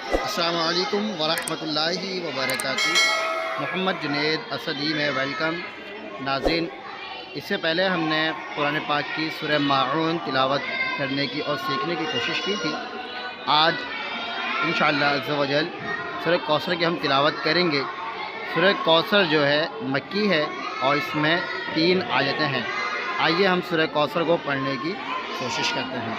अस्सलामु अलैकुम वरहमतुल्लाहि वबरकातुहू। मोहम्मद जुनैद असदी में वेलकम। नाज़रीन, इससे पहले हमने कुरान पाक की सूरह माऊन तिलावत करने की और सीखने की कोशिश की थी। आज इंशाअल्लाह अज़्ज़ा वजल सूरह कौसर की हम तिलावत करेंगे। सूरह कौसर जो है मक्की है और इसमें 3 आयतें हैं। आइए हम सूरह कौसर को पढ़ने की कोशिश करते हैं।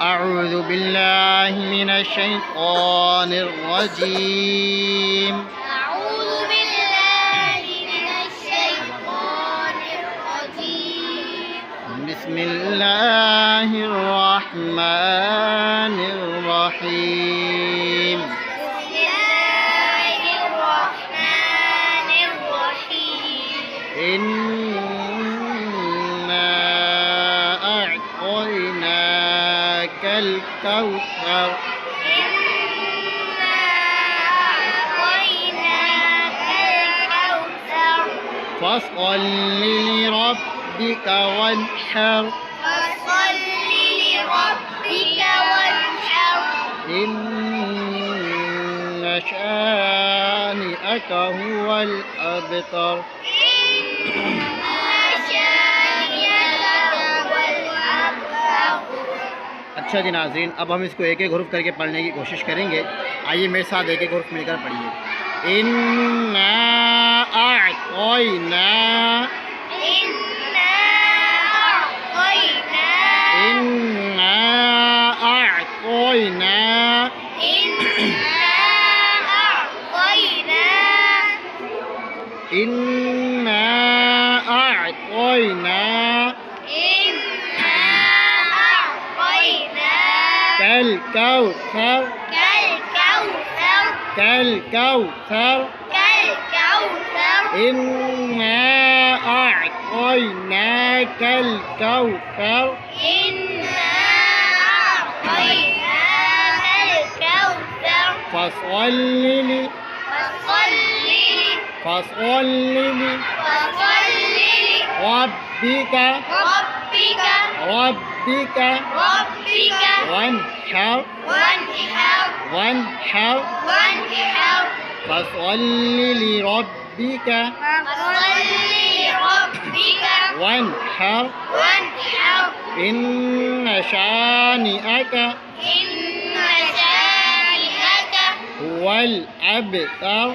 अऊज़ु बिल्लाहि मिनश शैतानिर रजीम। अऊज़ु बिल्लाहि मिनश शैतानिर रजीम। बिस्मिल्लाहिर रहमानिर रहीम। बिस्मिल्लाहिर रहमानिर रहीम। इन्ना अअतैनाकल कौसर। इन्ना अअतैनाकल कौसर। फसल्लि लिरब्बिका वन्हर। फसल्लि लिरब्बिका वन्हर। इन्न शानिअक हुवल अबतर। अच्छा जी नाज़रीन, अब हम इसको एक एक हुर्फ करके पढ़ने की कोशिश करेंगे। आइए मेरे साथ एक एक हुर्फ मिलकर पढ़िए। इन्ना अअतैना। इन्ना अअतैना। इन्ना अअतैना कल कौसर। कल कौसर। इन्ना अअतैनाकल कौसर। फसल्लि रब्बिका वन्हर। फसल्लि लिरब्बिका वन्हर। इन्न शानिअक हुवल अबतर।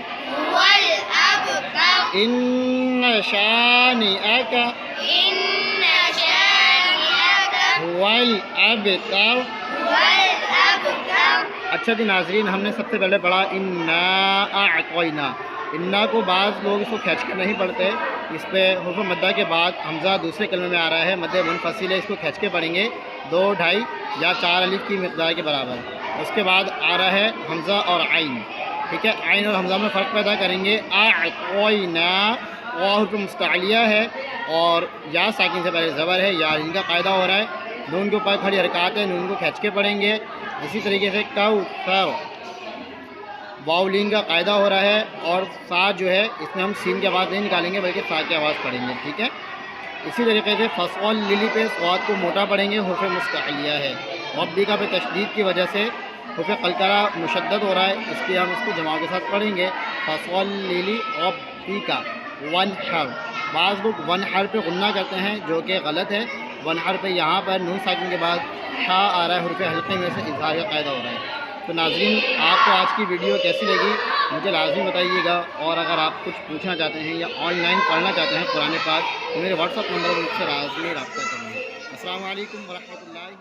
इन्न शानिअक हुवल अबतर। अच्छा जी नाज़रीन, हमने सबसे पहले पढ़ा इन्ना अअतैना। इन्ना को बाज़ लोग इसको खींच कर नहीं पढ़ते। इस पर हुर्फ़ मद्दा के बाद हमज़ा दूसरे कलमे में आ रहा है, मद्दे मुनफ़सिल है, इसको खींच के पढ़ेंगे 2, 2.5 या 4 अलिफ की मिक़दार के बराबर। उसके बाद आ रहा है हमज़ा और आइन। ठीक है, आइन और हमज़ा में फ़र्क पैदा करेंगे। अअतैना और हुर्फ़ मुस्तअलिया है और या साकिन से पहले ज़बर है, या इनका क़ायदा हो रहा है। नून के ऊपर खड़ी हरकत है, नून को खींच के पढ़ेंगे। इसी तरीके से कौसर वाव लीन का क़ायदा हो रहा है और सा जो है इसमें हम सीन की आवाज़ नहीं निकालेंगे बल्कि सा की आवाज़ पढ़ेंगे। ठीक है, इसी तरीके से फसल्लि पे स्वाद को मोटा पढ़ेंगे, हुर्फ़ मुस्तअलिया है। रब्बिका पे तशदीद की वजह से हुर्फ़ क़लक़ला मुशद्दद हो रहा है, इसलिए हम इसको जमा के साथ पढ़ेंगे। फसल्लि लिरब्बिका वन्हर। बाज़ लोग वन्हर पे गुन्ना करते हैं जो कि गलत है। वन्हर पे यहाँ पर नून साकिन के बाद हा आ रहा है, हुर्फ़ हल्के में से इज़हार का क़ायदा हो रहा है। तो नाज़रीन, आपको आज की वीडियो कैसी लगी मुझे लाज़मी बताइएगा। और अगर आप कुछ पूछना चाहते हैं या ऑनलाइन पढ़ना चाहते हैं कुरान पाक तो मेरे व्हाट्सअप नंबर पर मुझसे लाज़मी रब्ता करेंगे। अस्सलामु अलैकुम वरहमतुल्लाहि।